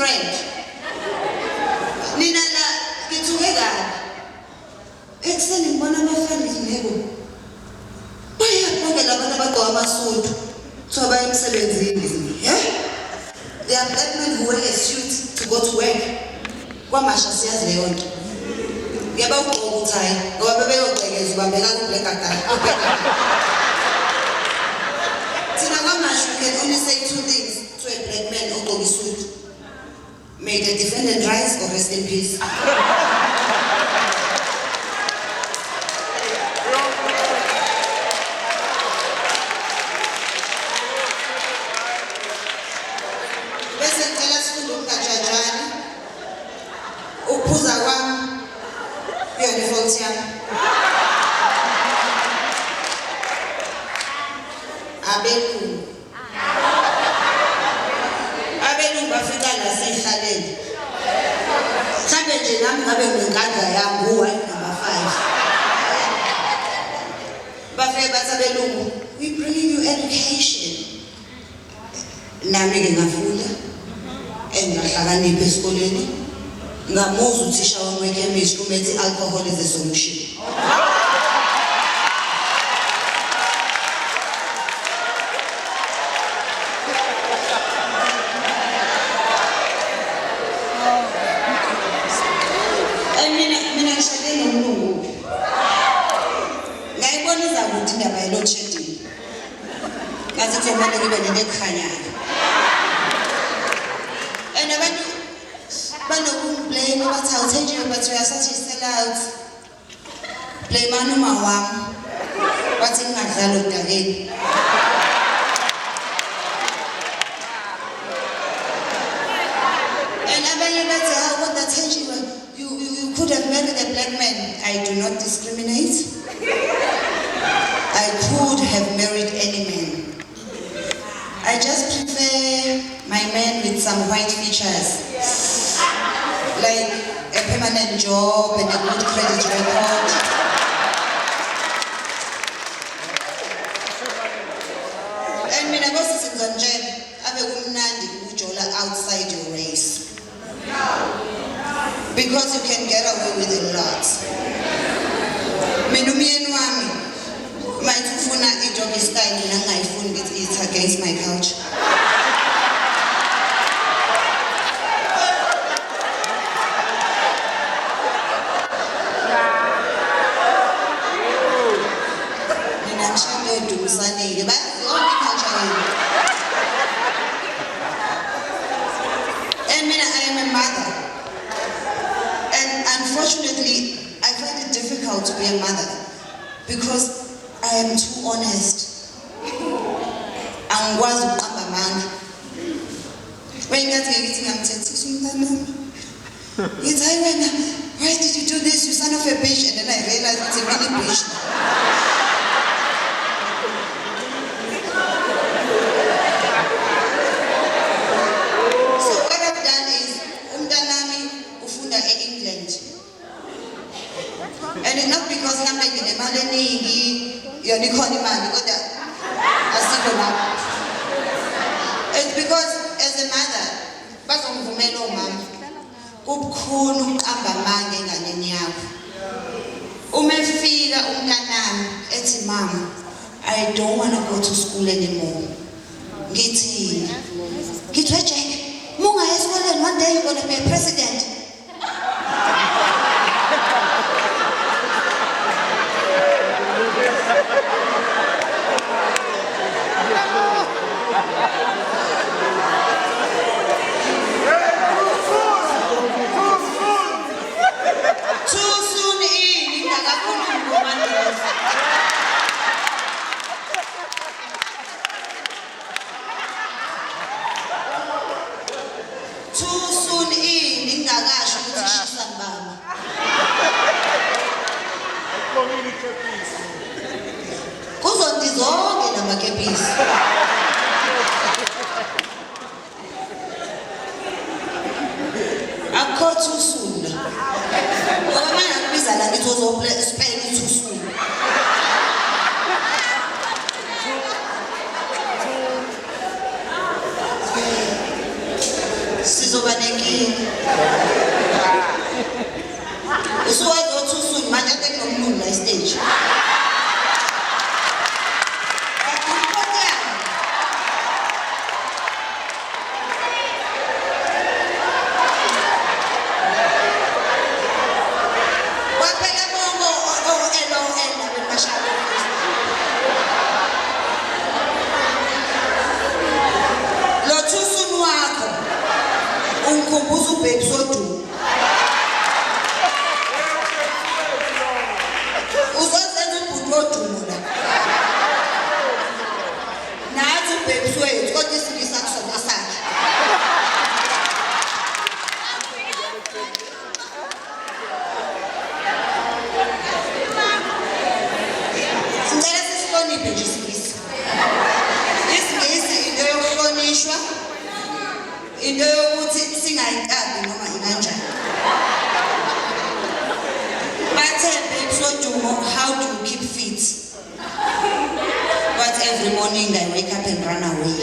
friend. Nina la ngithuke kabi. Ekseni ngibona abafana ngiyebo. Bayaphoke labantu abagqoka amasudu. So baya emsebenzini. They are black men who wear a suit to go to work. Kwamasha siyazi leyo nto. Ngiyaba ugqoka uthayi ngoba bebeyogcekeza ubambeka ku-black guy. Thina kwamasha you can only say two things to a black man ogqoka isudu. May the defendant rise or rest in peace. Bese ngicela sifunde ukungajajani. Ukuphuza kwami kuyona ifault yami. Abelungu bafika la sihlalele. Mhlambe nje nami ngabe nginkandla yami u-1 number 5. Bafike bathi abelungu, we bringing you education. Nami-ke ngafunda ngahlakanipha esikoleni. Ngamuzwa uthisha wami we-chemistry umethi alcohol is a solution. Mina ngishade nomlungu. Ngayibona izakuthi indaba ye-load shedding. Ngathi kuzomele kube nento ekhanyayo. And abantu banokumblame bathi awuthenjiwe but you are such a sellout. Blame uma wami. Wathi ngingadlali okudaleni. And abanye bathi how what that Thenjiwe you could have married a black man. I do not discriminate. I could have married any man. I just prefer my man with some white features, like a permanent job and a good credit record. And mina bosisiza nje abe kumnandi ukujola outside your race. Because you can get away with a lot. Mina umyeni wami mayithi ufuna i-doggy style mina ngayifuni ngithi it's against my culture. Mina ngishade edumisanile bayazi yonke i-culture yethu. And mina I am a mother. And unfortunately, I find it difficult to be a mother because I am too honest. Angikwazi ukuqamba amanga. Wengathi ngithi ngamthethisa umntanami. Ngithi hayi wena, why did you do this, you son of a bitch? And then I realized it's a really bitch. So what I've done is umntanami ufunda e-England. And it's not because nami nginemali eningi, yona ikhona imali kodwa asikho lapho. It's because as a mother bazongivumela omama kubukhulu ukuqamba amanga enganeni yakho. Uma efika umntanami ethi mama, I don't want to go to school anymore. Ngithi Jack, mungaya esikoleni one day you're going to be a president. Too soon in ngakakhulumi ngomandoza. Too soon in ngakasho ukuthi shisa mbamba. Kuzondi zonke namakepisi. Akho too soon. Ngoba manje akubiza la ngithi uzospell too soon. Sizoba nenkinga. Usuwazothi usuni manje ade kunomlungu la stage. Ungikhumbuza ubhebi sodumo. Uzozenza ubhuti wodumo la. Nathi ubhebi swethu kodwa isilisa kusona sakhe. Sicela sisihloniphe nje isilisa. Isingisi into yokuhlonishwa. Into yokuthi singayinkabi noma inganjani. Bathe babe sodumo, how do you keep fit? But every morning I wake up and run away.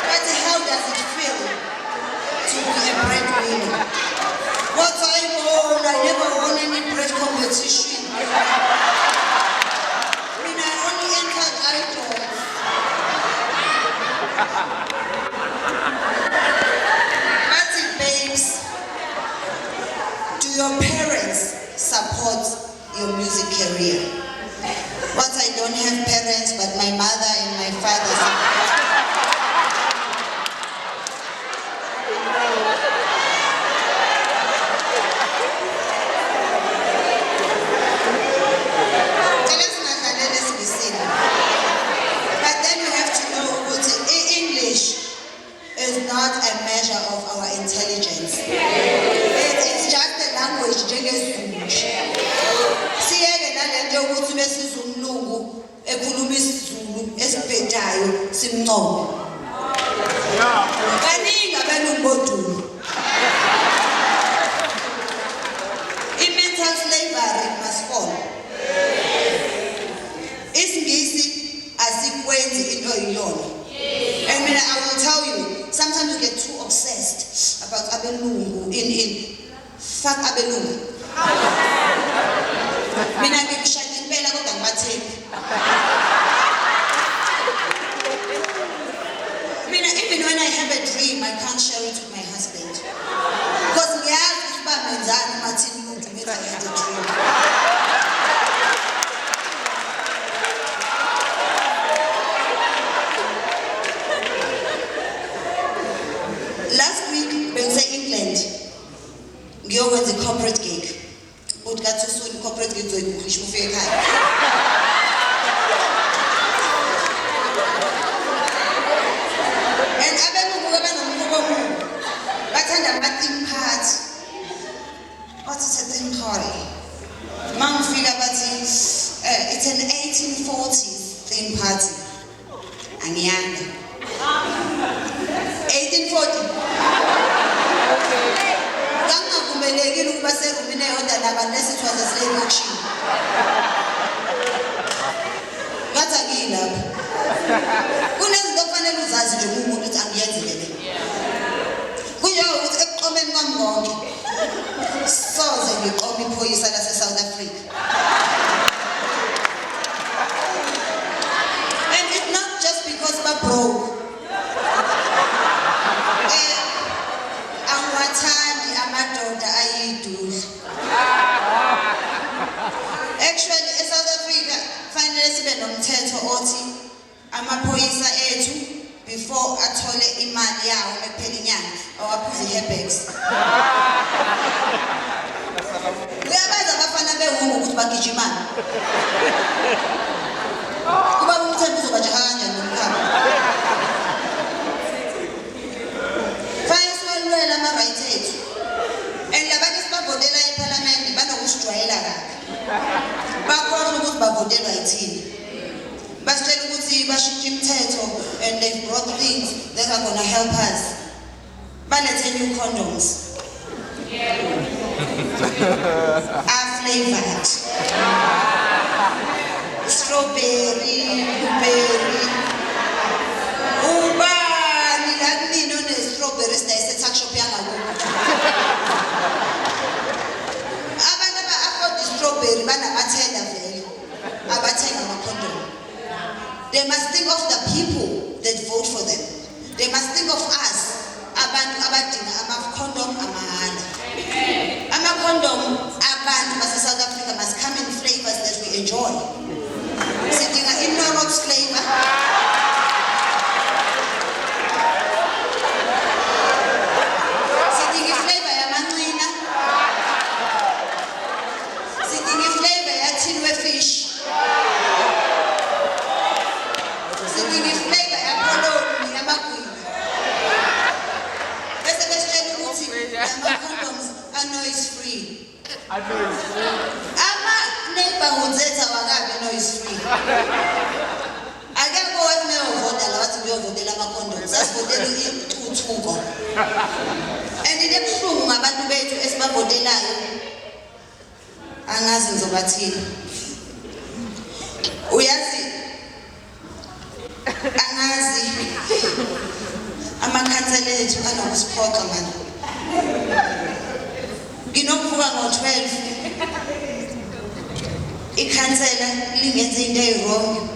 But how does it feel to be a breadwinner? What I won, I never won any bread competition. That's it, babes. Do your parents support your music career? But I don't have parents, but my mother and my father support. Is not a measure of our intelligence. It's just a language njengesiZulu. Siyeke nalento yokuthi besiza umlungu ekhuluma isiZulu esibhedayo simncome. Kaningi abelungu bodumo. I-mental slavery must fall. Isingisi asikwenzi into yiyona. And I will tell you, sometimes you get too obsessed about abelungu in fuck abelungu. Mina ngikushaya impela kodwa ngibathembi. Mina even when I have a dream, I can't share it with my husband. Because ngiyazi ukuthi bamenzani mathini umuntu menza a dream. Last week, bengise England, ngiyokwenza i-corporate gig. Uthi kathi usuni corporate gig uzoyibukisha ufike ekhaya. And abelungu abanomhlobo omubi bathanda ama-theme party. What is a theme party? Mangifika bathi it's an 1840s theme party. Angiyanga. 1840. Kangavumelekile ukuba serumini eyodwa nabantu esithwaza slave auction. Ngathi akuyilapho. Kunezinto okufanele uzazi nje umuntu ukuthi angiyenzi le. Kunjengokuthi ekuqomeni kwami konke soze ngiqome iphoyisa lase-South Africa. And it's not just because ba-broke. Angiwathandi amadoda ayidudla. Actually, eSouth Africa fanele sibe nomthetho othi amaphoyisa ethu before athole imali yawo ekuphela inyanga awaphuze i-herbex. Uyabaza abafana bewungu ukuthi bagijimana. Kuba umthetho uzobajaha kanjani nomkhaba. Fanele siwalwela ama-right ethu. And labantu esibavotela eParliament banokusijwayela kabi. Bakhona ukuthi bavotelwa yithini. Basitshela ukuthi bashintshe imithetho and they've brought things that are going to help us. Balethe new condoms. Are flavored. Strawberry, blueberry. They must think of the people that vote for them. They must think of us, abantu abadinga ama-condom amahala. Ama-condom abantu base-South Africa must come in flavors that we enjoy. Sidinga i-Norox flavor. Sidinga i-flavor yamanqina. Sidinga i-flavor yaThenjiwe fish. Sidinga i-flavor yakoloni yamagwini. Bese besitshela ukuthi ama-condoms are noise free. Ama-neighborhoods ethu awakabi noise free. Akekho owayemeyovota la wathi uyovotela ama-condoms, asivotela intuthuko. And into ebuhlungu ngabantu bethu esibavotelayo, angazi ngizobathini. Uyazi, angazi amakhansela ethu anokusiphoqa manje. Nginokuvuka ngo-12 ikhansela lingenze into eyi-wrong.